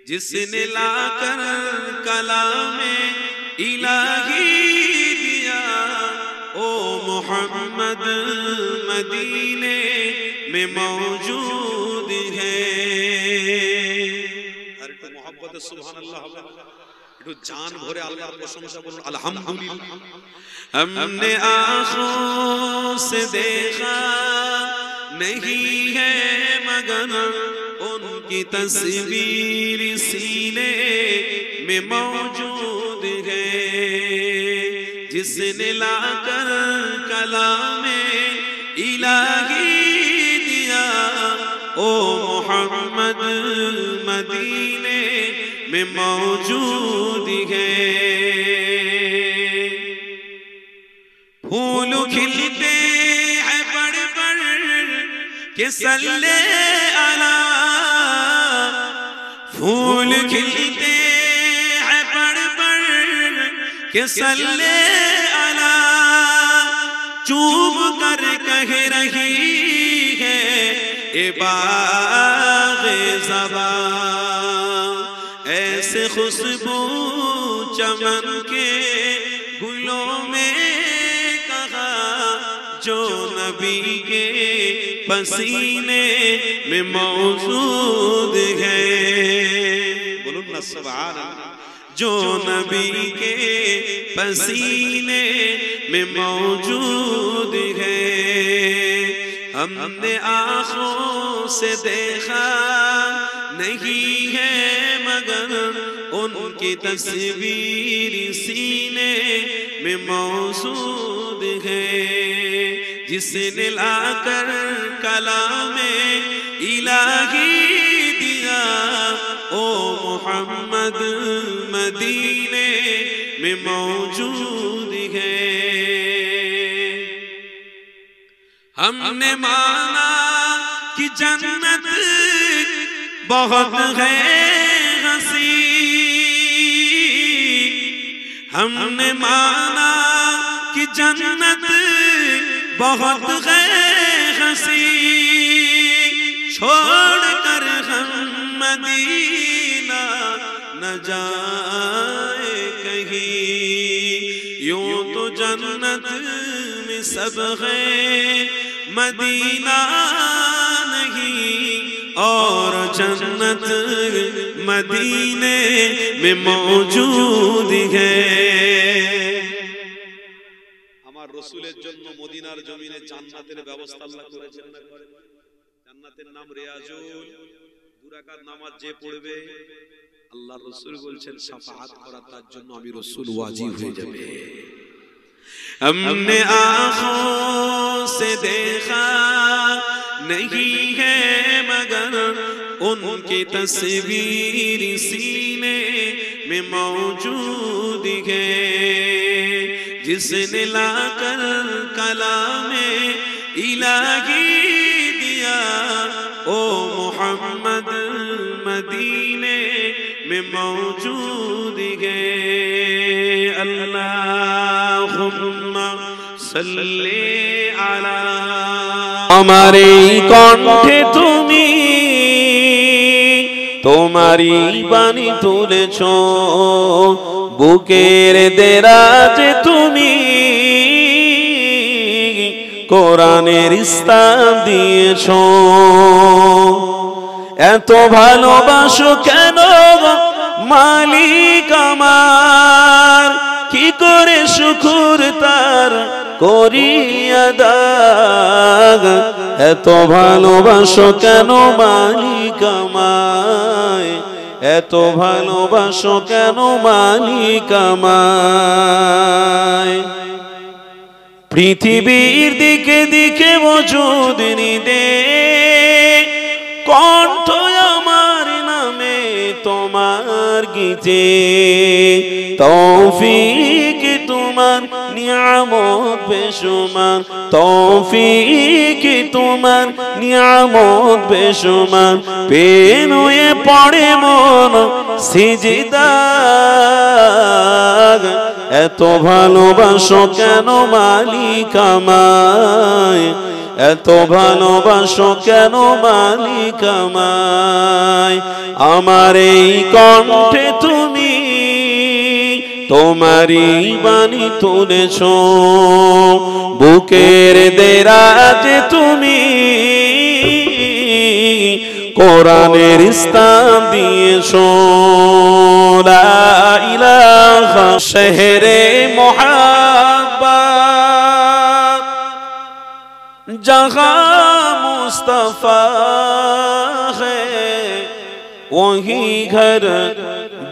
जिसने लाकर कलामे इलाही दिया, ओ मोहम्मद मदीने में मौजूद है। और एक मोहब्बत सुभान अल्लाह, एक जान भरे अल्लाह प्रशंसा बोलूं अल्हम्दुलिल्लाह। हमने आँखों से देखा नहीं है मगर उनकी तस्वीर सीने में मौजूद है। जिसने लाकर कलामे इलाही दिया, ओ मोहम्मद मदीने में मौजूद है। फूल खिलते हैं बढ़ बढ़ के सल्ले अला, फूल खिलते हैं बढ़ बढ़ के सल्ले अला, चूम कर कह रही है ए बाग़े ज़बा, ऐसे खुशबू चमन के गुलों में कहा जो नबी के पसीने में मौजूद है। बोलो ना सुभान अल्लाह। जो नबी के पसीने में मौजूद है। हमने आँखों से देखा नहीं है मगर उनकी तस्वीर सीने में मौजूद है। जिसने लाकर कलामे इलाही दिया, ओ मोहम्मद मदीने में मौजूद है। हमने माना कि जन्नत बहुत है हंसी, हमने माना कि जन्नत बहुत है हंसी, छोड़ कर हम मदीना न जाए कहीं। यूं तो जन्नत में सब है मदीना नहीं, और जन्नत मदीने में मौजूद है। আমার রাসূলের জন্য মদিনার জমিনে জান্নাতের ব্যবস্থা আল্লাহ করেছেন না করেন? জান্নাতের নাম রিয়াজুল, দুই রাকাত নামাজ যে পড়বে আল্লাহর রাসূল বলছেন শাফাআত করা তার জন্য আমি রাসূল ওয়াজিব হয়ে যাবে। हमने आँखों से देखा नहीं है मगर उनकी तस्वीर सीने में मौजूद है। जिसने लाकर कलामे इलाही दिया, ओ मोहम्मद मदीने में मौजूद है। अल्लाहुम्मा सल्ली अला। हमारे कण्ठे तुमी তোমারি বাণী তুলেছো, বুকের দেরাজে তুমি কোরআনের ইস্তাম দিয়েছো। এত ভালোবাসো কেন মালিক আমার, কি করে শুকর তার করি আদা। এত ভালোবাসো কেন মালিক আমায়, এত ভালোবাসো কেন মালিক আমায়। পৃথিবীর দিকে দিকে মজুদ নিদে, কণ্ঠ আমার নামে তোমার গীতে। তৌফিক তোমার নিয়ামত বেশুমার, তৌফিক তোমার নিয়ামত বেশুমার। পেন হয়ে পড়ে মন সিজদা, এত ভালোবাসো কেন মালিক আমায়, এত ভালোবাসো কেন মালিক আমায় আমার এই কণ্ঠে তুমি তোমারই বাণী তুলেছো বুকের দেরাজে তুমি কোরআনের ইসলাম দিয়েছো লা ইলাহা শহরে মোহাব্বত जहाँ मुस्तफा है वही घर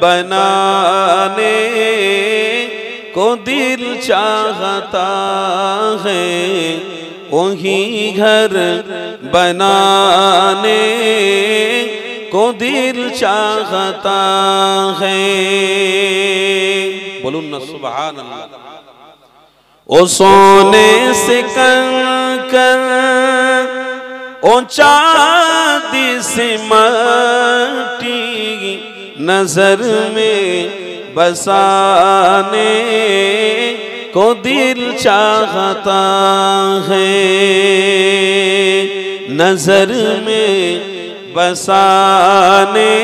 बनाने को दिल चाहता है वही घर बनाने को दिल चाहता है बोलूं ना सुभान अल्लाह ओ सोने से कंकर ओ चांदी से माटी नजर में बसाने को दिल चाहता है नजर में बसाने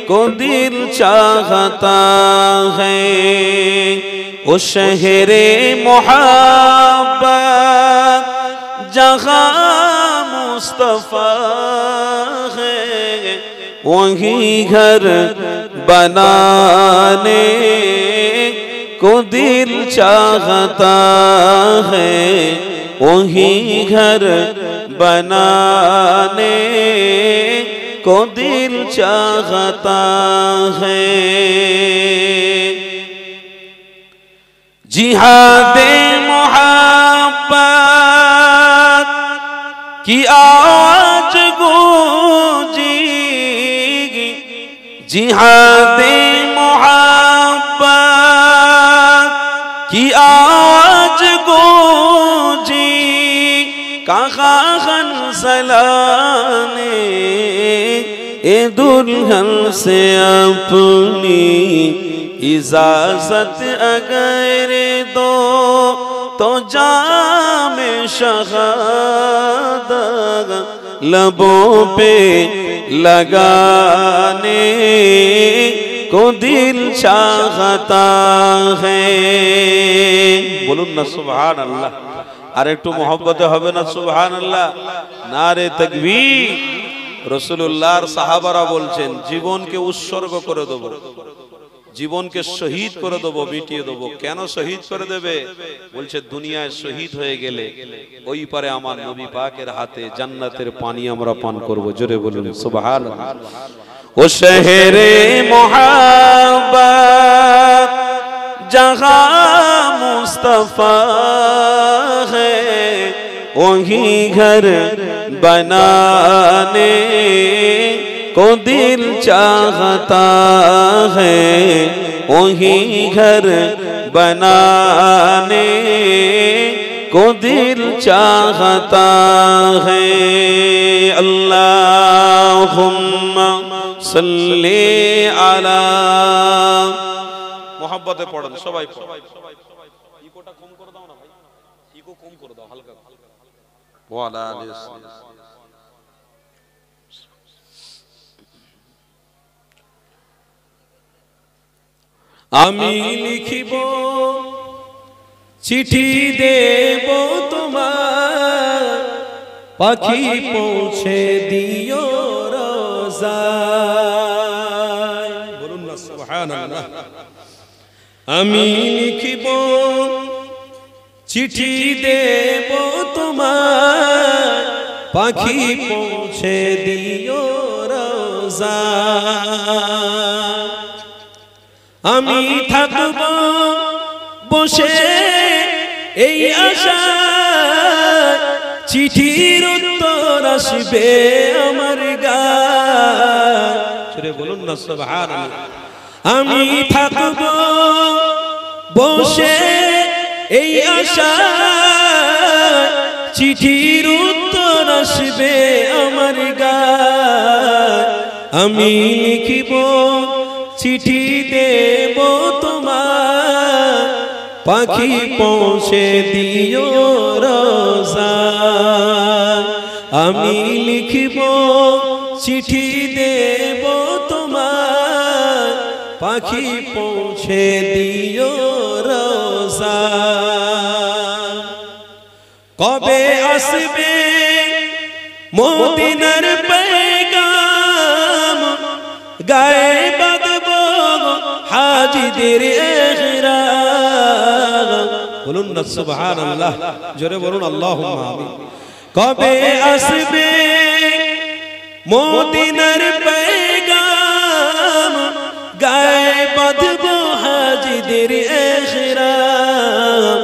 को दिल चाहता है ओ शहरे मोहब्बत जहाँ मुस्तफा है वही घर बनाने को दिल चाहता है वही घर बनाने को दिल चाहता है जिहादे मोहब्बत की आवाज गूंजेगी जिहादे मोहब्बत की आवाज गूंजी कहा हंसला ने ए दुल्हन से अपनी इजाजत अगर दो तो जाम शहादत लबों पे लगाने को दिल चाहता है बोलूं ना सुभान अल्लाह আর একটু মহব্বতে হবে না সুবহানাল্লাহ নারে তাকবীর রাসূলুল্লাহর সাহাবারা বলছেন জীবনকে উৎসর্গ করে দেব জীবনকে শহীদ করে দেব মিটিয়ে দেব কেন শহীদ করে দেবে বলছে দুনিয়ায় শহীদ হয়ে গেলে ওই পারে আমার নবী পাকের হাতে জান্নাতের পানি আমরা পান করব জোরে বলুন সুবহানাল্লাহ ও শহরে মোহাব্বত जहाँ मुस्तफा है वही घर बनाने को दिल चाहता है वही घर बनाने को दिल चाहता है अल्लाहुम्मा सल्ली अला मोहब्बते पढ़ें सबाई इकोटा कम कर दाओ ना भाई इको कम कर दाओ हल्का वाला आमी लिखिब चिठी देब तुम्हार पाखी पहुँचे दियो रोज़ाय बोलूं ना सुभानाल्लाह আমি লিখিব চিঠি দেব তোমার পাখি পৌঁছে দিও রোজা আমি থাকব বসে এই আশা চিঠির উত্তর আসবে আমার গায়ে বলুন না সুবহানাল্লাহ আমি থাকব বসে এই আশা চিঠির উত্তর আসবে আমার গায়ে আমি লিখিব চিঠি দেব তোমার পাখি পৌঁছে দিও রোজায়। আমি লিখিব চিঠি দেব তোমায়, পাখি পৌঁছে দিও রোজায়। কবে আসবে মদিনার পেগাম, গায়ে বাঁধব হাজিদের ইহরাম। বলুন না সুবহানাল্লাহ, জোরে বলুন আল্লাহুম্মা আমিন। কবে আসবে মদিনার পেগাম, গায়ে বাঁধব হাজিদের ইহরাম।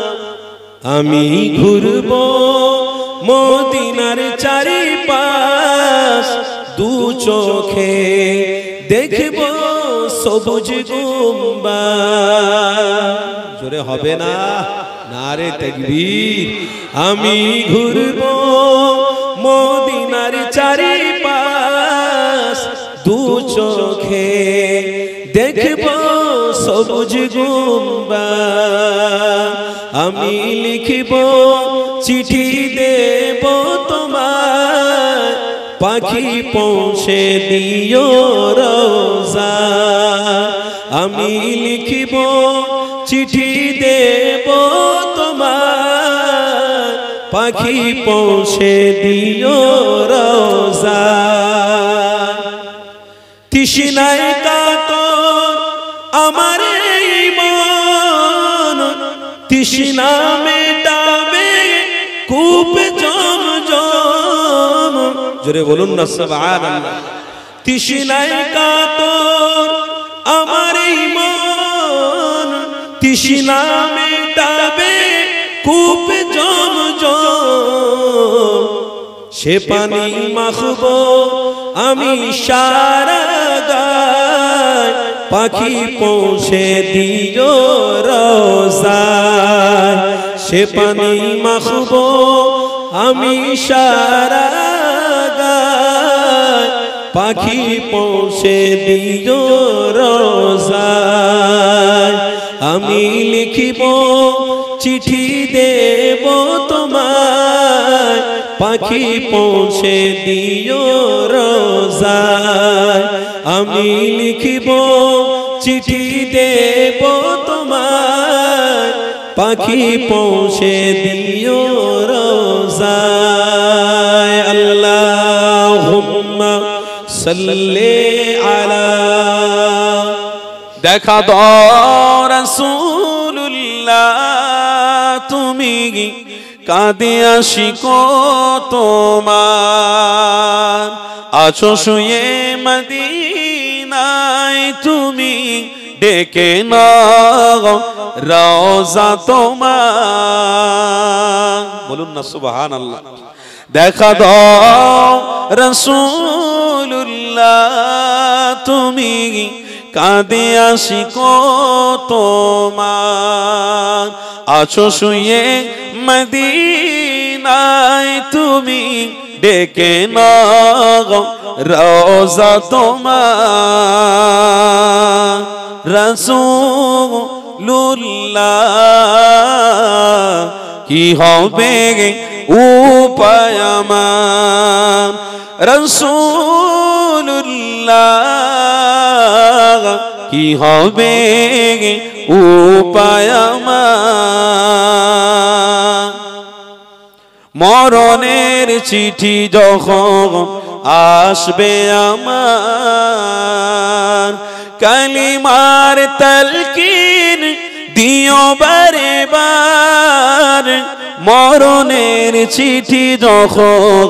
আমি ঘুরব মদিনার চারিপাশ, দু চোখে দেখব সবুজ গুম্বাদ। জোরে হবে না, নারে তাকবীর। আমি ঘুরব মদিনার চারিপাশ, দু চোখে দেখব সবুজ গুম্বাদ। আমি লিখিব চিঠি দেব তোমায়, পাখি পৌঁছে দিও রোজায়। আমি লিখিব চিঠি দেব তোমায়, পাখি পৌঁছে দিও রোজায়। তৃষ্ণায় কাতর আমার এই মন, তৃষ্ণা মেটাবে কূপ জমজম। জোরে বলুন না সুবহানাল্লাহ। তৃষ্ণায় কাতর আমার এই মন, তৃষ্ণা মেটাবে কূপ জমজম। সে পানি মাখবো আমি সারা গায়, পাখি পৌঁছে দিও রোজায়। সে পানি মাখবো আমি সারা গায়, পাখি পৌঁছে দিও রোজায়। আমি লিখিব চিঠি দেব তোমায়, পাখি পৌঁছে দিও রোজায়। আমি লিখিব চিঠি দেব তোমায়, পাখি পৌঁছে দিও রোজায়। আল্লাহুম্মা সাল্লি আলা। দেখা দাও রাসূলুল্লাহ, তুমি কাঁদে আশিক তোমার। আছো শুয়ে মদিনায়, তুমি ডেকে নাও রওজা তোমার। বলুন না সুবহানাল্লাহ। দেখা দাও রাসূলুল্লাহ, তুমি কাঁদে আশিক তোমার। আছো শুয়ে মদিনায়, তুমি ডেকে নাও রওজা তোমার। রাসূলুল্লাহ কি হবে উপায় আমার। রাসূলুল্লাহ কি হবে উপায় আমার। মরণের চিঠি যখন আসবে আমার, কালিমার তালকিন দিও বারে বার। মরণের চিঠি যখন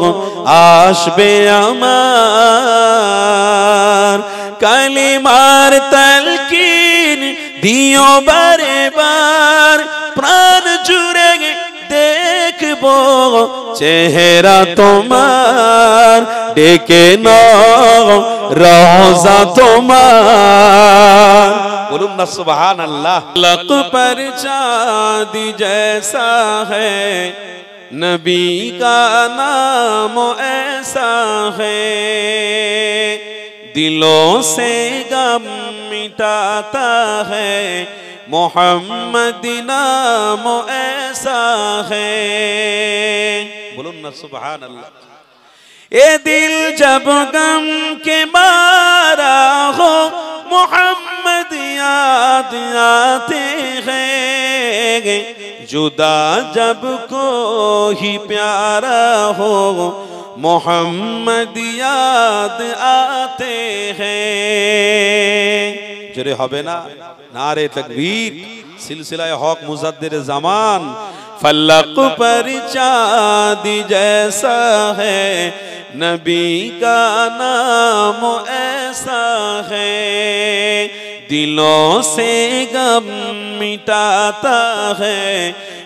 আসবে আমার, কালিমার তালকিন দিও বারে বার। প্রাণ জুড়ে দেখব চেহারা তোমার, ডেকে নাও রওজা তোমার। बोलूं ना सुभान अल्लाह। लक पर चाँद जैसा है, नबी का नाम ऐसा है, दिलों से गम मिटाता है, मोहम्मद नाम ऐसा है। बोलून ना सुभान अल्लाह। ए दिल जब गम के मारा हो मोहम्मद याद आते हैं, जुदा जब कोई प्यारा हो मोहम्मद याद आते हैं। जरे হবে না नारे तकबीर। सिलसिला हक मुजद्दिर जमान। फलक पर चाँद जैसा है नबी का नाम ऐसा है, दिलों से गम मिटाता है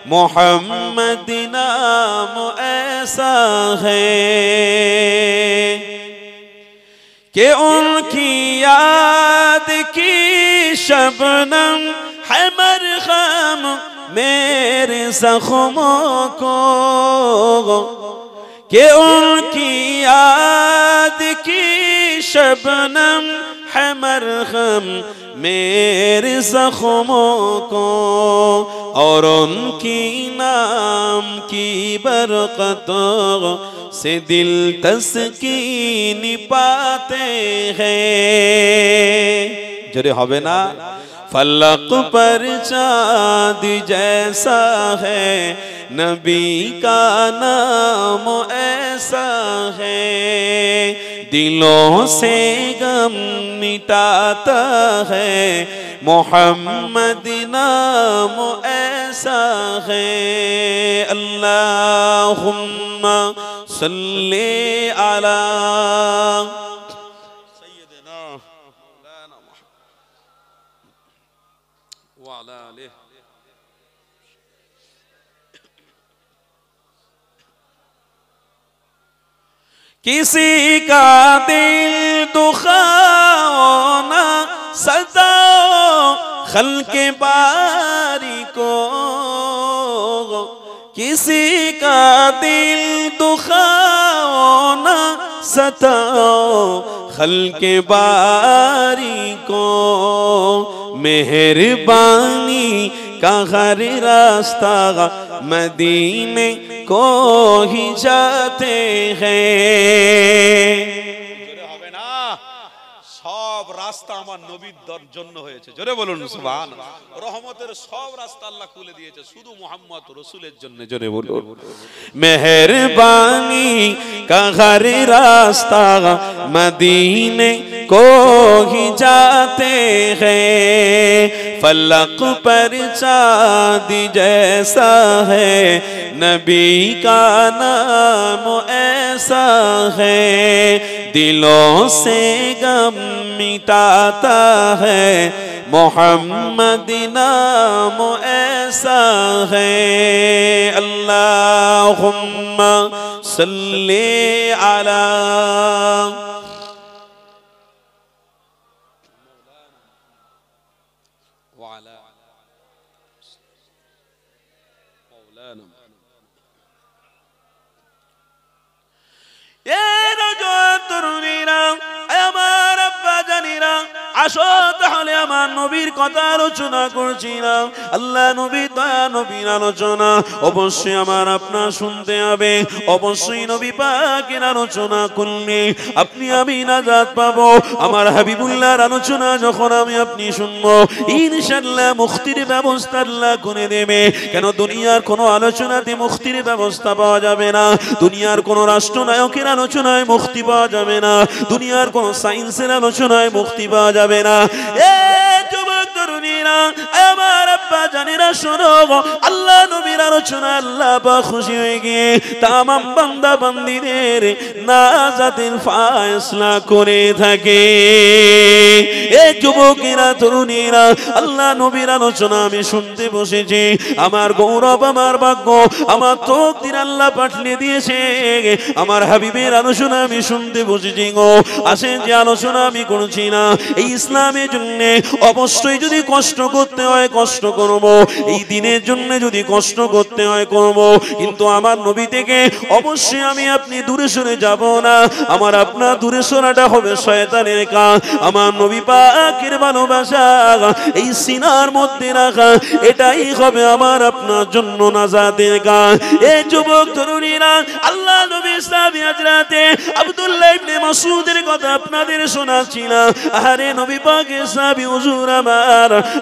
मोहम्मद नाम ऐसा है कि उनकी याद की शबनम है मरहम मेरे जख्मों को, कि उनकी याद की शबनम है मरहम मेरे जख्मों को, और उनकी नाम की बरकतों से दिल तस्कीन पाते हैं। जरे হবে না फलक पर चाँद जैसा है नबी का नाम ऐसा है, दिलों से गम मिटाता है मोहम्मद नाम ऐसा है। अल्लाहुम्मा सल्ली अला सय्यिदना मौलाना मुहम्मद व अला आलिहि। किसी का दिल दुखाओ ना सताओ खल्के बारी को, किसी का दिल दुखाओ ना सताओ खल्के बारी को, मेहरबानी का हर रास्ता मदीने को ही जाते हैं। হবে না সব রাস্তা আমার নবীর জন্য হয়েছে। জোরে বলুন সুবহানাল্লাহ। রহমতের সব রাস্তা আল্লাহ খুলে দিয়েছে শুধু মুহাম্মদ রাসূলের জন্য। জোরে বলুন মেহেরবানি का हर रास्ता मदीने को ही जाते हैं, फलक पर चाँद जैसा है नबी का नाम ऐसा है, दिलों से गम मिटाता है मोहम्मद नाम ऐसा है। अल्लाहुम्मा सल्ली अला আসো তাহলে আমার নবীর কথা আলোচনা করছিলাম। আল্লাহ নবী দয়া নবীর আলোচনা অবশ্যই আমার আপনার শুনতে হবে। অবশ্যই নবী পাকের আলোচনা করলে আপনি আমি নাজাত পাবো। আমার হাবিবুল্লাহর আলোচনা যখন আমি আপনি শুনবো ইনশাআল্লাহ মুক্তির ব্যবস্থা আল্লাহ করে দেবে। কেন দুনিয়ার কোনো আলোচনাতে মুক্তির ব্যবস্থা পাওয়া যাবে না, দুনিয়ার কোনো রাষ্ট্রনায়কের আলোচনায় মুক্তি পাওয়া যাবে না, দুনিয়ার কোনো সায়েন্সের আলোচনায় মুক্তি পাওয়া যাবে না। এ যুবক তরুণীরা আমার আব্বা জানেরা শোনো, আল্লাহ নবীর আলোচনা আল্লাহ পাক খুশি হয়ে গিয়ে তামাম বান্দা বান্দীদের নাজাতের ফয়সালা করে থাকে। এ যুবকেরা তরুণীরা আল্লাহ নবীর আলোচনা আমি শুনতে বসেছি, আমার গৌরব আমার ভাগ্য আমার তকদির আল্লাহ পাঠিয়ে দিয়েছে। আমার হাবিবের আলোচনা আমি শুনতে বসেছি গো। আসেন যে আলোচনা আমি করছি না, এই ইসলামের জন্য অবশ্যই যদি কষ্ট করতে হয় কষ্ট করব, এই দিনের জন্য যদি কষ্ট করতে হয় করব, কিন্তু আমার নবী থেকে অবশ্যই আমি আপনি দূরে সরে যাব না। আমার আপনার দূরে সরাটা হবে শয়তানের কাজ। আমার নবী পাকের ভালোবাসা এই সিনার মধ্যে রাখা, এটাই হবে আমার আপনার জন্য নাজাতের গান। এই যুবক তরুণীরা, আল্লাহ নবী সাহাবী হযরতে আব্দুল্লাহ ইবনে মাসউদের কথা আপনাদের শোনাচ্ছিলাম। আরে নবী পাকের সাহাবী হুজুর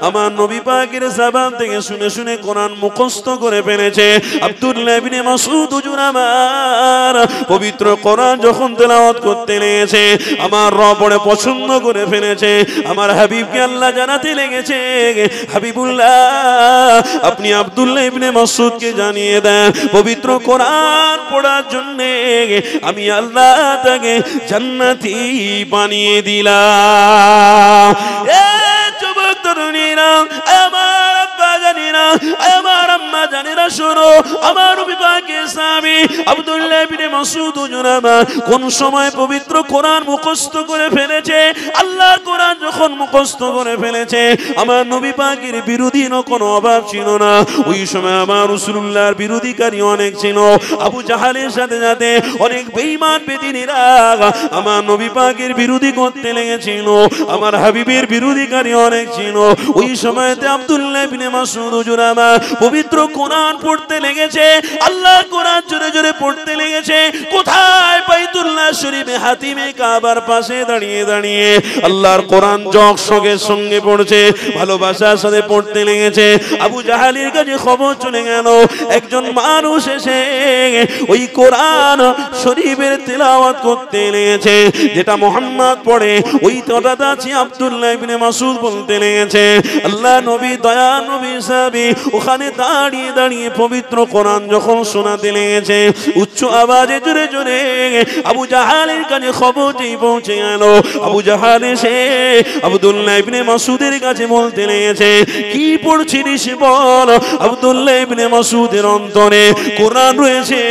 আমার নবী পাকের জবান থেকে শুনে শুনে কোরআন মুখস্থ করে ফেলেছে। আব্দুল্লাহ ইবনে মাসউদ হুজুর আমার পবিত্র কোরআন যখন তেলাওয়াত করতে লেগেছে, আমার রব বড় পছন্দ করে ফেলেছে। আমার হাবিবকে আল্লাহ জানাতে লেগেছে, হাবিবুল্লাহ আপনি আব্দুল্লাহ ইবনে মাসউদকে জানিয়ে দেন পবিত্র কোরআন পড়ার জন্য আমি আল্লাহ তাকে জান্নাতি বানিয়ে দিলাম। এ যুবক তরুণীরা, আমার আব্বা জানেরা, আমার আম্মা জানেরা, শোনো, আমার নবী পাকের সাহাবী আব্দুল্লাহ ইবনে মাসউদ হুজুর আমার কোন সময় পবিত্র কোরআন মুখস্থ করে ফেলেছে। আল্লাহর কোরআন যখন মুখস্থ করে ফেলেছে, আমার নবী পাকের বিরোধীর কোনো অভাব ছিল না। ওই সময় আমার রাসূলুল্লাহর বিরোধীকারী অনেক ছিল। আবু জাহালের সাথে সাথে অনেক বেঈমান বেদিনীরা আমার নবী পাকের বিরোধী করতে লেগেছিল। আমার হাবিবের বিরোধীকারী অনেক ছিল। ওই সময়তে আব্দুল্লাহ ইবনে মাসউদ হুজুর আমার পবিত্র কোরআন পড়তে লেগেছে। আল্লাহর কোরআন জোরে জোরে পড়তে লেগেছে। কোথায়? বাইতুল্লাহ শরীফে হাতিমে কাবার পাশে দাঁড়িয়ে দাঁড়িয়ে আল্লাহর কোরআন সঙ্গে সঙ্গে পড়ছে, ভালোবাসার সাথে পড়তে লেগেছে। আবু জাহালের কাছে খবর চলে গেল, একজন মানুষ এসে ওই কোরআন শরীফের তেলাওয়াত করতে লেগেছে, যেটা মুহাম্মদ পড়ে ওই কথাটা আব্দুল্লাহ ইবনে মাসউদ বলতে লেগেছে। আল্লাহ নবী, দয়া নবী সাহাবী ওখানে দাঁড়িয়ে দাঁড়িয়ে পবিত্র কোরআন যখন শোনাতে লেগেছে, উচ্চ আওয়াজে জোরে জোরে আবু জাহালের কাছে খবরটি পৌঁছে গেল। আবু জাহাল এসে আব্দুল্লাহ ইবনে মাসউদের কাছে বলতে লেগেছে, কি পড়ছিস বল? আব্দুল্লাহ ইবনে মাসউদের অন্তরে কোরআন রয়েছে,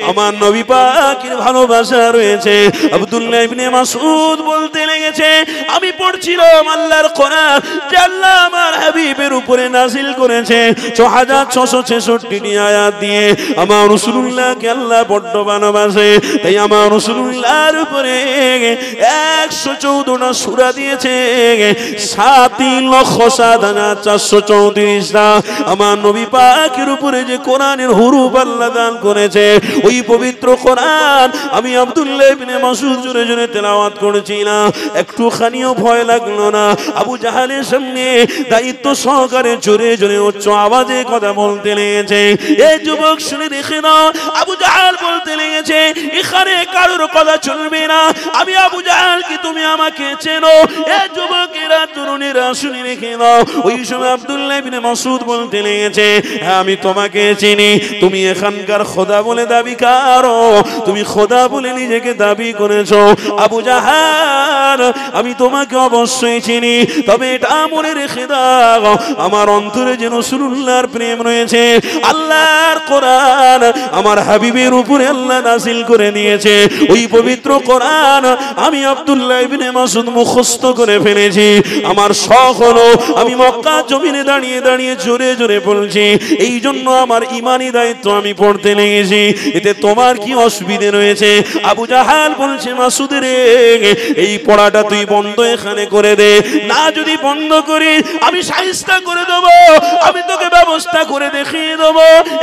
আমার নবী পাকের ভালোবাসা রয়েছে। আব্দুল্লাহ ইবনে মাসউদ বলতে লেগেছে, আমি পড়ছিলাম আল্লাহর কোরআন, যে আল্লাহ আমার হাবিবের উপরে নাযিল করেছে 6666টি আয়াত দিয়ে। আমার রাসূলুল্লাহকে আল্লাহ বড় ভালোবাসে, তাই আমার রাসূলুল্লাহর উপরে 114টা সূরা দিয়েছে, 7,07,434টা। আমার নবী পাকের উপরে যে কোরআনের হুরুফ আল্লাহ দান করেছে, ওই পবিত্র কোরআন আমি আব্দুল্লাহ ইবনে মাসউদ জোরে জোরে তেলাওয়াত করেছিলাম। একটুখানিও ভয় লাগলো না। আবু জাহালের সামনে দায়িত্ব সহকারে জোরে জোরে উচ্চ আওয়াজে কথা বলতে লেগেছে। এই যুবক শুনে দেখে না, আবু জাহাল বলতে লেগেছে, এখানে কারোর কথা চলবে না, আমি আবু জাহাল কি তুমি আমাকে চেনো? এই যুবকেরা তরুণীরা শুনে রেখে নাও। ওই সময় আব্দুল্লাহ ইবনে মাসউদ বলতে লেগেছে, হ্যাঁ আমি তোমাকে চিনি, তুমি এখানকার খোদা বলে দাবি করো, তুমি খোদা বলে নিজেকে দাবি করেছো। আবু জাহাল আমি তোমাকে অবশ্যই চিনি, তবে এটা মনে রেখে দাও, আমার অন্তরে যে রাসূলুল্লাহর প্রেম রয়েছে। আল্লাহর কোরআন আমার হাবিবের উপরে আল্লাহ নাযিল করে দিয়েছে, ওই পবিত্র কোরআন আমি আব্দুল্লাহ ইবনে মাসউদ মুখস্থ করে ফেলেছি। আমার শখ হলো আমি মক্কা জমিনে দাঁড়িয়ে দাঁড়িয়ে জোরে জোরে বলছি, এই জন্য আমার ইমানি দায়িত্ব আমি পড়তে লেগেছি, এতে তোমার কি অসুবিধে রয়েছে? আবু জাহাল বলছে, মাসউদ রে, এই পড়াটা তুই বন্ধ এখানে করে দে, না যদি বন্ধ করি আমি শায়েস্তা করে দেব, আমি তোকে ব্যবস্থা করে দেখিয়ে দেব।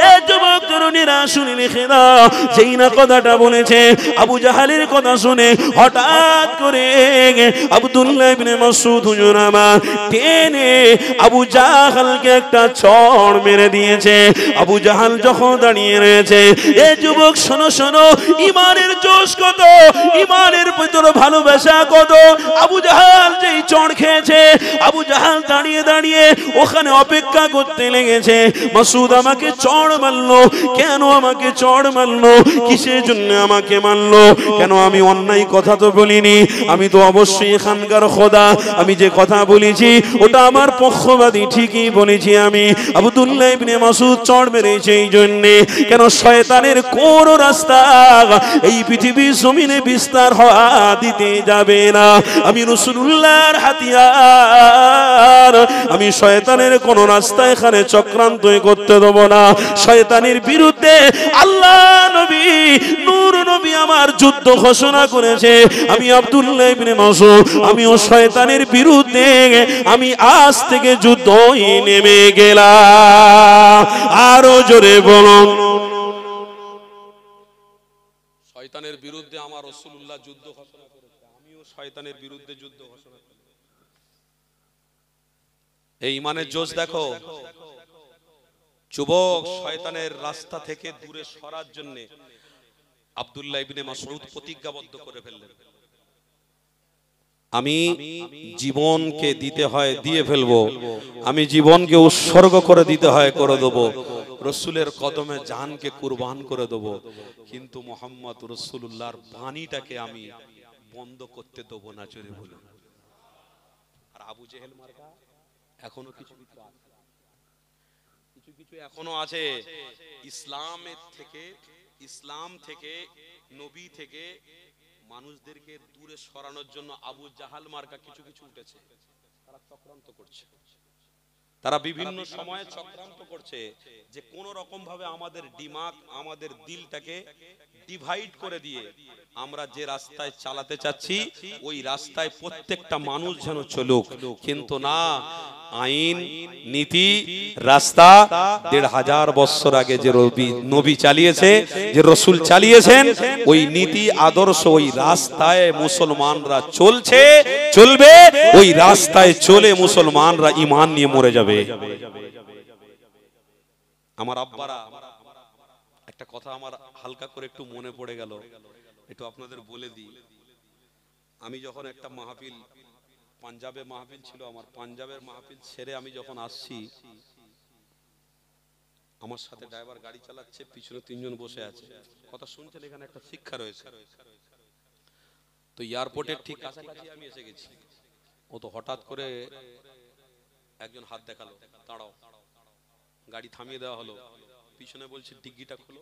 এই যুবক তরুণীরা শুনে লিখে দাও, যেই না কথাটা বলেছে, আবু জাহালের কথা শুনে হঠাৎ করে আব্দুল্লাহ ইবনে মাসউদ হুজুর আমার টেনে আবু জাহালকে একটা চড় মেরে দিয়েছে। আবু জাহাল যখন দাঁড়িয়ে রয়েছে, এই যুবক শোনো শোনো, ইমানের জোশ কত, ইমানের ভিতরে ভালোবাসা কত। আবু জাহাল যেই চড় খেয়েছে, আবু জাহাল দাঁড়িয়ে দাঁড়িয়ে ওখানে অপেক্ষা করতে লেগেছে, মাসউদ আমাকে চড় মারলো, কেন আমাকে চড় মারলো, কিসের জন্য আমাকে মারলো, কেন আমি অন্যায় কথা তো বলিনি, আমি তো অবশ্যই এখানকার খোদা, আমি যে কথা বলেছি ওটা আমার পক্ষবাদী, ঠিকই বলেছি আমি। আব্দুল্লাহ ইবনে মাসউদ চড় মেরেছে এই জন্যে, কেন শয়তানের কোন রাস্তা এই পৃথিবীর জমিনে বিস্তার হওয়া দিতে যাবে না। আমি রাসূলুল্লাহর হাতিয়ার, খবরদার, আমি শয়তানের কোন রাস্তা এখানে চক্রান্ত করতে দেব না। শয়তানের বিরুদ্ধে আল্লাহ নবী নূর নবী আমার যুদ্ধ ঘোষণা করেছে। আমি আব্দুল্লাহ ইবনে মাসউদ, আমিও শয়তানের বিরুদ্ধে আমি আজ থেকে যুদ্ধই নেমে গেলাম। আরো জোরে বলুন। শয়তানের বিরুদ্ধে আমার রাসূলুল্লাহ যুদ্ধ ঘোষণা করেছে, আমিও শয়তানের বিরুদ্ধে যুদ্ধ ঘোষণা করেছি। এই ইমানের জোশ দেখো। যুবক শয়তানের রাস্তা থেকে দূরে সরার জন্য আব্দুল্লাহ ইবনে মাসউদ প্রতিজ্ঞাবদ্ধ করে ফেললেন, আমি জীবনকে দিতে হয় দিয়ে ফেলবো, আমি জীবনকে উৎসর্গ করে দিতে হয় করে দেবো, রসুলের কদমে জানকে কুরবান করে দেবো, কিন্তু মুহাম্মদ রাসূলুল্লাহর বাণীটাকে আমি বন্ধ করতে দেবো না। চলে বলুন। আর আবু জেহেল মার্কা এখনো কিছু এখনো আছে। ইসলাম থেকে নবী থেকে মানুষদেরকে দূরে সরানোর জন্য আবু জাহাল মার্কা কিছু উঠেছে। তারা চক্রান্ত করছে, তারা বিভিন্ন সময়ে চক্রান্ত করছে যে কোন রকম ভাবে আমাদের দিমাগ, আমাদের দিলটাকে ডিভাইড করে দিয়ে আমরা যে রাস্তায় চালাতে চাচ্ছি ওই রাস্তায় প্রত্যেকটা মানুষ যেন চলুক। কিন্তু না, আইন নীতি রাস্তা ১৫০০ বছর আগে যে নবী চালিয়েছে, যে রসুল চালিয়েছেন, ওই নীতি আদর্শ ওই রাস্তায় মুসলমানরা চলবে, ওই রাস্তায় চলে মুসলমানরা ঈমান নিয়ে মরে যাবে। আমার আব্বারা একটা কথা আমার হালকা করে একটু মনে পড়ে গেল, একটু আপনাদের বলে দিই। আমি যখন একটা মাহফিল, পাঞ্জাবে মাহফিল ছিল আমার, পাঞ্জাবের মাহফিল ছেড়ে আমি যখন আসছি, আমার সাথে ড্রাইভার গাড়ি চালাচ্ছে, পিছনে ৩ জন বসে আছে। কথা শুনছেন? এখানে একটা শিক্ষা রয়েছে। তো এয়ারপোর্টের ঠিক কাছাকাছি আমি এসে গেছি। ও তো হঠাৎ করে একজন হাত দেখালো, দাঁড়াও। গাড়ি থামিয়ে দেওয়া হলো। পিছনে বলছে ডিগ্গিটা খোলো,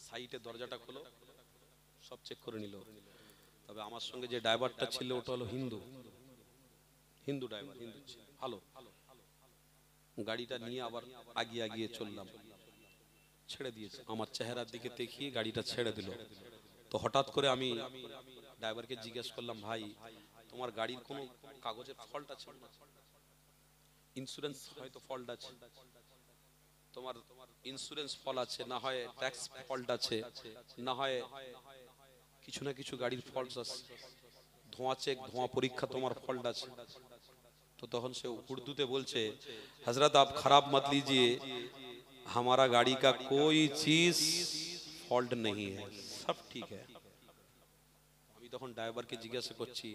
সাইডে দরজাটা খোলো, সব চেক করে নিল। তবে আমার সঙ্গে যে ড্রাইভারটা ছিল ওটা হলো হিন্দু ড্রাইভার, হিন্দু ছিল, ভালো। গাড়িটা নিয়ে আবার আগিয়ে চললাম, ছেড়ে দিয়েছে। আমার চেহারার দিকে দেখিয়ে গাড়িটা ছেড়ে দিল। তো হঠাৎ করে আমি ড্রাইভারকে জিজ্ঞেস করলাম, ভাই তোমার গাড়ির কোনো কাগজের ফল্ট আছে? ইন্স্যুরেন্স হয়তো ফল্ট আছে, তোমার ইন্স্যুরেন্স ফল্ট আছে, না হয় ট্যাক্স ফল্ট আছে, না হয় কিছু না কিছু গাড়ির ফল্ট আছে, ধোঁয়া চেক, ধোঁয়া পরীক্ষা তোমার ফল্ট আছে। তো তখন সে উর্দুতে বলছে, হযরত आप खराब मत लीजिए, हमारा गाड़ी का कोई चीज फॉल्ट नहीं है, सब ठीक है। আমি তখন ড্রাইভারকে জিজ্ঞাসা করছি,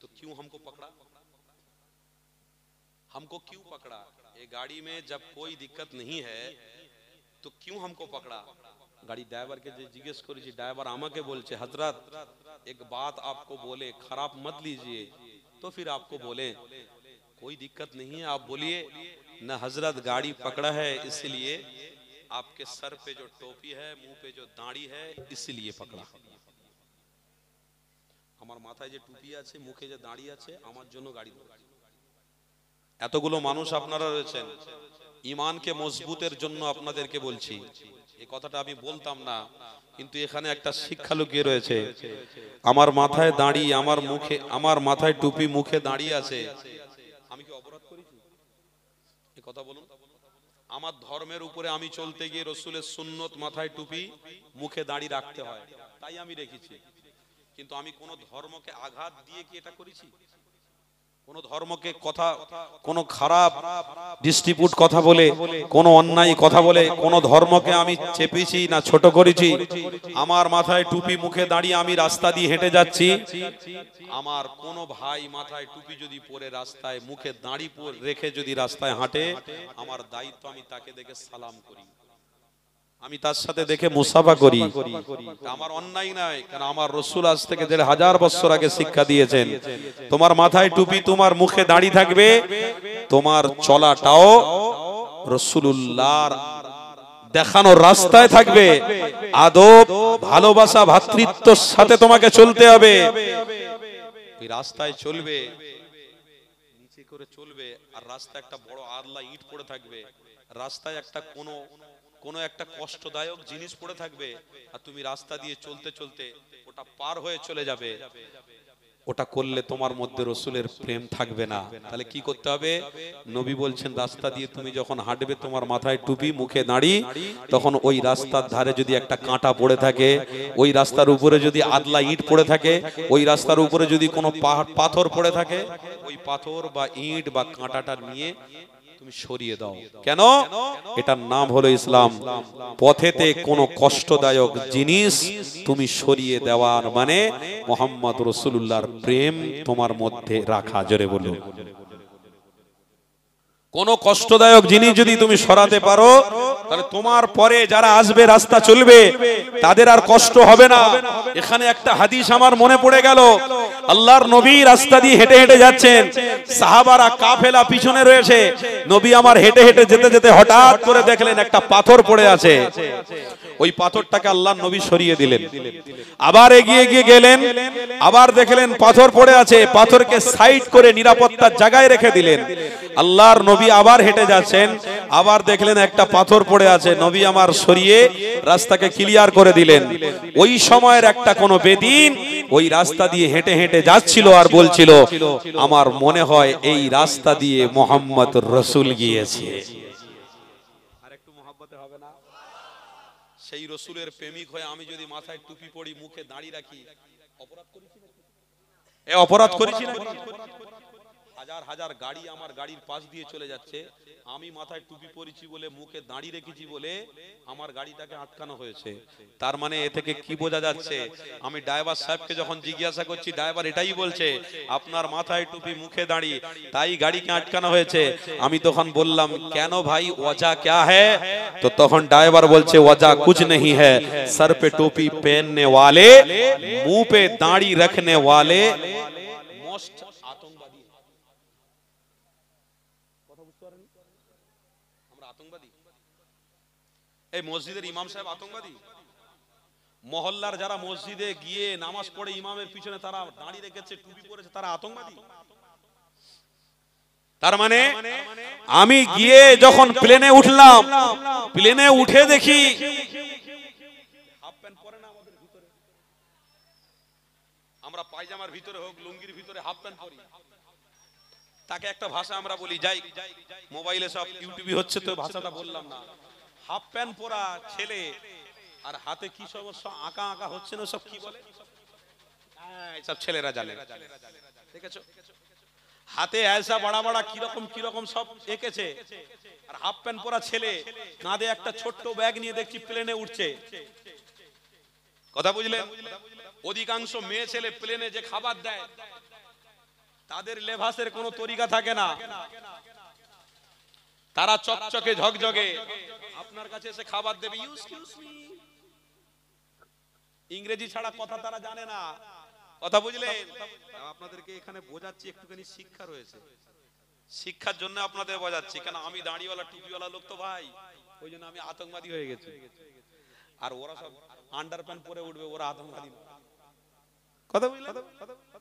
তো क्यों हमको पकड़ा? हमको क्यों पकड़ा? ये गाड़ी में जब कोई दिक्कत नहीं है तो क्यों हमको पकड़ा? गाड़ी ड्राइवर के जिज्ञेस करेছি, ड्राइवर আমাকে বলছে, हजरत एक बात आपको बोले, खराब मत लीजिए, तो फिर आपको बोले कोई दिक्कत नहीं है, आप बोलिए ना हजरत गाड़ी पकड़ा है इसलिए आपके सर पे जो टोपी है, मुंह पे जो दाढ़ी है, इसलिए पकड़ा। আমার মাথায় যে টুপি আছে, মুখে যে দাড়ি আছে, আমার জন্য গাড়ি ধরেছে। এতগুলো মানুষ আপনারা রয়েছেন, ঈমানকে মজবুতের জন্য আপনাদেরকে বলছি। এই কথাটা আমি বলতাম না, কিন্তু এখানে একটা শিক্ষা লুকিয়ে রয়েছে। আমার মাথায় দাড়ি, আমার মাথায় টুপি, মুখে দাড়ি আছে, আমি কি অপরাধ করেছি? এই কথা বলুন। আমার ধর্মের উপরে আমি চলতে গিয়ে রাসূলের সুন্নত, মাথায় টুপি, মুখে দাড়ি রাখতে হয়, তাই আমি রেখেছি। কিন্তু আমি কোন ধর্মকে আঘাত দিয়ে কি এটা করেছি? কোন ধর্মকে কোন খারাপ ডিস্ট্রিবিউট কথা বলে, কোন অন্যায় কথা বলে কোন ধর্মকে আমি চেপেছি না ছোট করেছি? আমার মাথায় টুপি, মুখে দাঁড়িয়ে আমি রাস্তা দিয়ে হেঁটে যাচ্ছি, আমার কোন ভাই মাথায় টুপি যদি পরে রাস্তায় মুখে দাঁড়ি রেখে যদি রাস্তায় হাঁটে, আমার দায়িত্ব আমি তাকে দেখে সালাম করি, আমি তার সাথে দেখে মুসাফা করি। আমার অন্যায় নয়, কারণ আমার রাসূল আজ থেকে ১৫০০ বছর আগে শিক্ষা দিয়েছেন, তোমার মাথায় টুপি, তোমার মুখে দাড়ি থাকবে, তোমার চলাটাও রাসূলুল্লাহর দেখানো রাস্তায় থাকবে, আদব, ভালোবাসা, ভ্রাতৃত্বের সাথে তোমাকে চলতে হবে। ওই রাস্তায় চলবে, নিচে করে চলবে, আর রাস্তায় একটা বড় আদলা ইট পড়ে থাকবে, রাস্তায় একটা কোনো একটা কষ্টদায়ক জিনিস পড়ে থাকবে, আর তুমি রাস্তা দিয়ে চলতে চলতে ওটা পার হয়ে চলে যাবে, ওটা করলে তোমার মধ্যে রসুলের প্রেম থাকবে না। তাহলে কি করতে হবে? নবী বলছেন রাস্তা দিয়ে তুমি যখন হাঁটবে, তোমার মাথায় টুপি, মুখে দাড়ি, তখন ওই রাস্তার ধারে যদি একটা কাঁটা পড়ে থাকে, ওই রাস্তার উপরে যদি আদলা ইট পড়ে থাকে, ওই রাস্তার উপরে যদি কোনো পাথর পড়ে থাকে, ওই পাথর বা ইট বা কাঁটাটা নিয়ে তুমি সরিয়ে দাও। কেন? এটার নাম হলো ইসলাম। পথেতে কোনো কষ্টদায়ক জিনিস তুমি সরিয়ে দেওয়ার মানে মুহাম্মদ রাসূলুল্লাহর প্রেম তোমার মধ্যে রাখা। জোরে বলুন। কোন কষ্টদায়ক জিনিস যদি তুমি সরাতে পারো, তাহলে তোমার পরে যারা আসবে, রাস্তা চলবে, তাদের আর কষ্ট হবে না। এখানে একটা হাদিস আমার মনে পড়ে গেল। আল্লাহর নবী রাস্তা দিয়ে হেঁটে হেঁটে যাচ্ছেন, সাহাবারা কাফেলা পিছনে রয়েছে। নবী আমার হেঁটে হেঁটে যেতে যেতে হঠাৎ করে দেখলেন একটা পাথর পড়ে আছে। ওই পাথরটাকে আল্লাহর নবী সরিয়ে দিলেন। আবার এগিয়ে গিয়ে গেলেন, আবার দেখলেন পাথর পড়ে আছে, পাথরকে সাইড করে নিরাপত্তার জায়গায় রেখে দিলেন। আল্লাহর নবী আবার হেঁটে যাচ্ছেন, আবার দেখলেন একটা পাথর পড়ে আছে, নবী আমার সরিয়ে রাস্তাকে ক্লিয়ার করে দিলেন। ওই সময়ের একটা কোন বেদিন ওই রাস্তা দিয়ে হেঁটে হেঁটে যাচ্ছিল আর বলছিল, আমার মনে হয় এই রাস্তা দিয়ে মুহাম্মদ রাসূল গিয়েছে। আর একটু মহব্বতে হবে না? সেই রসুলের প্রেমিক হয়ে আমি যদি মাথায় টুপি পরি, মুখে দাড়ি রাখি, অপরাধ করেছি না? অপরাধ করেছি না? হাজার হাজার গাড়ি আমার গাড়ির পাশ দিয়ে চলে যাচ্ছে, আমি মাথায় টুপি পরেছি বলে, মুখে দাড়ি রেখেছি বলে আমার গাড়িটাকে আটকানো হয়েছে। তার মানে এ থেকে কি বোঝা যাচ্ছে? আমি ড্রাইভার সাহেবকে যখন জিজ্ঞাসা করছি, ড্রাইভার এটাই বলছে আপনার মাথায় টুপি, মুখে দাড়ি, তাই গাড়িকে আটকানো হয়েছে। আমি তখন বললাম, কেন ভাই, ওয়াজা क्या है? তো তখন ড্রাইভার বলছে, ওয়াজা कुछ नहीं है, सर पे टोपी पहनने वाले, मुंह पे दाढ़ी रखने वाले मोस्ट आतंकवादी। আমরা আতঙ্কবাদী? এই মসজিদের ইমাম সাহেব আতঙ্কবাদী? মহল্লার যারা মসজিদে গিয়ে নামাজ পড়ে ইমামের পিছনে তারা দাঁড়িয়ে রেখেছে, টুপি পরেছে, তারা আতঙ্কবাদী? তার মানে আমি গিয়ে যখন প্লেনে উঠলাম, প্লেনে উঠে দেখি হাফ প্যান্ট পরে না আমাদের ভিতরে, আমরা পায়জামার ভিতরে হোক, লুঙ্গির ভিতরে হাফ প্যান্ট পরি। তাকে একটা ভাষা আমরা বলি, যাই মোবাইলে সব ইউটিউবে হচ্ছে তো ভাষাটা বললাম না। হাফ প্যান্ট পরা ছেলে আর হাতে কি সমস্যা আঁকা আঁকা হচ্ছে না, সব কি বলে, সব ছেলেরা জানে, ঠিক আছে? হাতে ऐसा বড় বড় কি রকম সব এঁকেছে, আর হাফ প্যান্ট পরা ছেলে কাঁধে একটা ছোট্ট ব্যাগ নিয়ে দেখছি প্লেনে উঠছে। কথা বুঝলেন? অধিকাংশ মেয়ে ছেলে প্লেনে যে খাবার দেয়, তাদের লেভাসের কোনো তরিকা থাকে না, তারা চকচকে ঝকঝকে আপনার কাছে এসে খাবার দেবে, এক্সকিউজ মি, ইংরেজি ছাড়া কথা তারা জানে না। কথা বুঝলেন? আপনাদেরকে এখানে বোঝাচ্ছি, একটুখানি শিক্ষা রয়েছে, শিক্ষার জন্য আপনাদের বোঝাচ্ছি। কেন আমি দাড়িওয়ালা টুপিওয়ালা লোক তো ভাই, ওই জন্য আমি আতঙ্কবাদী হয়ে গেছি। আর ওরা সব আন্ডারপ্যান্ট পরে উঠবে, ওরা আতঙ্কবাদী নয়। কথা বুঝলেন?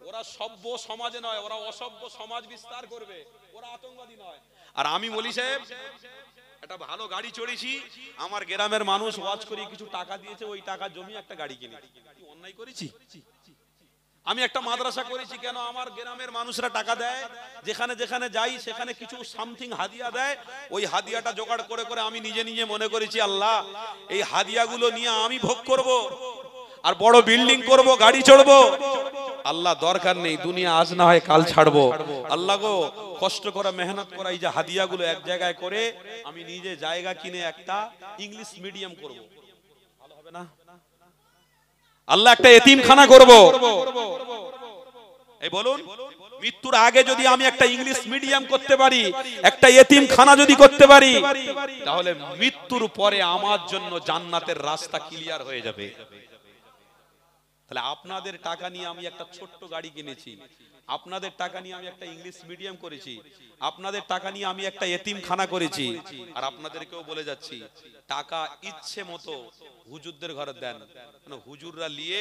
ওরা সভ্য সমাজে নয়, ওরা অসভ্য সমাজ বিস্তার করবে, ওরা আতঙ্কবাদী নয়। আর আমি বলি সাহেব, একটা ভালো গাড়ি চড়েছি, আমার গ্রামের মানুষ ওয়াজ করি কিছু টাকা দিয়েছে, ওই টাকা জমি একটা গাড়ি কিনে, কি অন্যায় করেছি? আমি একটা মাদ্রাসা করেছি, কেন আমার গ্রামের মানুষরা টাকা দেয়, যেখানে যেখানে যাই সেখানে কিছু সামথিং হাদিয়া দেয়, ওই হাদিয়াটা জোগাড় করে করে আমি নিজে নিজে মনে করেছি, আল্লাহ এই হাদিয়াগুলো নিয়ে আমি ভোগ করব, আর বড় বিল্ডিং করব, গাড়ি চড়বো। আল্লাহ দরকার নেই, দুনিয়া আজ না হয় কাল ছাড়বো। আল্লাহ গো, কষ্ট করা, মেহনত করা, এই যে হাদিয়াগুলো এক জায়গায় করে আমি নিজে জায়গা কিনে একটা ইংলিশ মিডিয়াম করব, ভালো হবে না? আল্লাহ একটা এতিমখানা করব। এই বলুন, মৃত্যুর আগে যদি আমি একটা ইংলিশ মিডিয়াম করতে পারি, একটা এতিমখানা যদি করতে পারি, তাহলে মৃত্যুর পরে আমার জন্য জান্নাতের রাস্তা ক্লিয়ার হয়ে যাবে। তাহলে আপনাদের টাকা নিয়ে আমি একটা ছোট্ট গাড়ি কিনেছি, আপনাদের টাকা নিয়ে আমি একটা ইংলিশ মিডিয়াম করেছি, আপনাদের টাকা নিয়ে আমি একটা এতিমখানা করেছি, আর আপনাদেরকেও বলে যাচ্ছি, টাকা ইচ্ছে মতো হুজুরদের ঘরে দেন। হুজুররা নিয়ে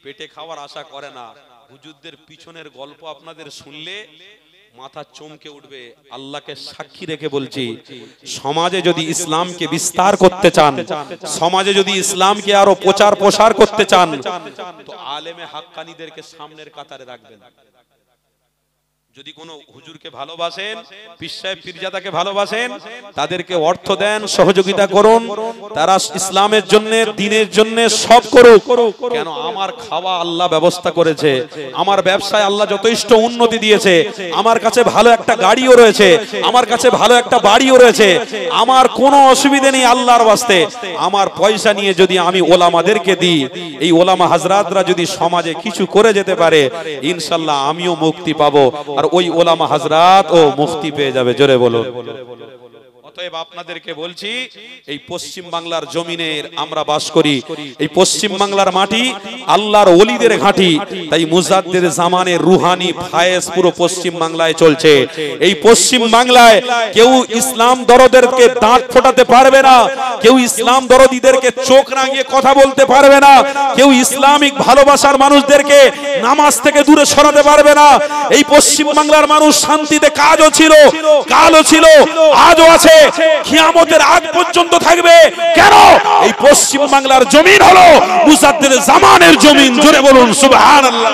পেটে খাওয়ার আশা করে না, হুজুরদের পিছনের গল্প আপনাদের শুনলে মাথা চমকে উঠবে। আল্লাহকে সাক্ষী রেখে বলছি, সমাজে যদি ইসলামকে বিস্তার করতে চান, সমাজে যদি ইসলামকে আরো প্রচার প্রসার করতে চান, তো আলেমে হাক্কানীদেরকে সামনের কাতারে রাখবেন। যদি কোনো হুজুরকে ভালোবাসেন, পীর সাহেব পীরজাদাকে ভালোবাসেন, তাদেরকে অর্থ দেন, সহযোগিতা করুন, তারা ইসলামের জন্য, দ্বীনের জন্য সব করুক। কেন? আমার খাওয়া আল্লাহ ব্যবস্থা করেছে, আমার ব্যবসায় আল্লাহ যথেষ্ট উন্নতি দিয়েছে, আমার কাছে ভালো একটা গাড়িও রয়েছে, আমার কাছে ভালো একটা বাড়িও রয়েছে, আমার কোনো অসুবিধা নেই আল্লাহর ওয়াস্তে। আমার পয়সা নিয়ে যদি আমি ওলামাদেরকে দিই, এই ওলামা হাজরাতরা যদি সমাজে কিছু করে যেতে পারে, ইনশাআল্লাহ আমিও মুক্তি পাবো, আর ওই ওলামা হাজরাত ও মুক্তি পেয়ে যাবে। জোরে বলুন। অতএব আপনাদেরকে বলছি, এই পশ্চিম বাংলার জমিনের আমরা বাস করি, এই পশ্চিম বাংলার মাটি আল্লাহর ওলিদের ঘাঁটি, তাই মুজাদ্দিদ জামানের রুহানি ফায়েজ পুরো পশ্চিম বাংলায় চলছে। এই পশ্চিম বাংলায় কেউ ইসলাম দরদেরকে দাঁত ফোটাতে পারবে না, কেউ ইসলাম দরদীদেরকে চোখ রাঙিয়ে কথা বলতে পারবে না, কেউ ইসলামিক ভালোবাসার মানুষদেরকে নামাজ থেকে দূরে সরাতে পারবে না। এই পশ্চিম বাংলার মানুষ শান্তিতে কাজও ছিল, কালও ছিল, আজও আছে, কিয়ামতের আগ পর্যন্ত থাকবে। কেন? এই পশ্চিম বাংলার জমিন হলো মুজাদ্দিদ জামানের জমিন। জোরে বলুন সুবহানাল্লাহ।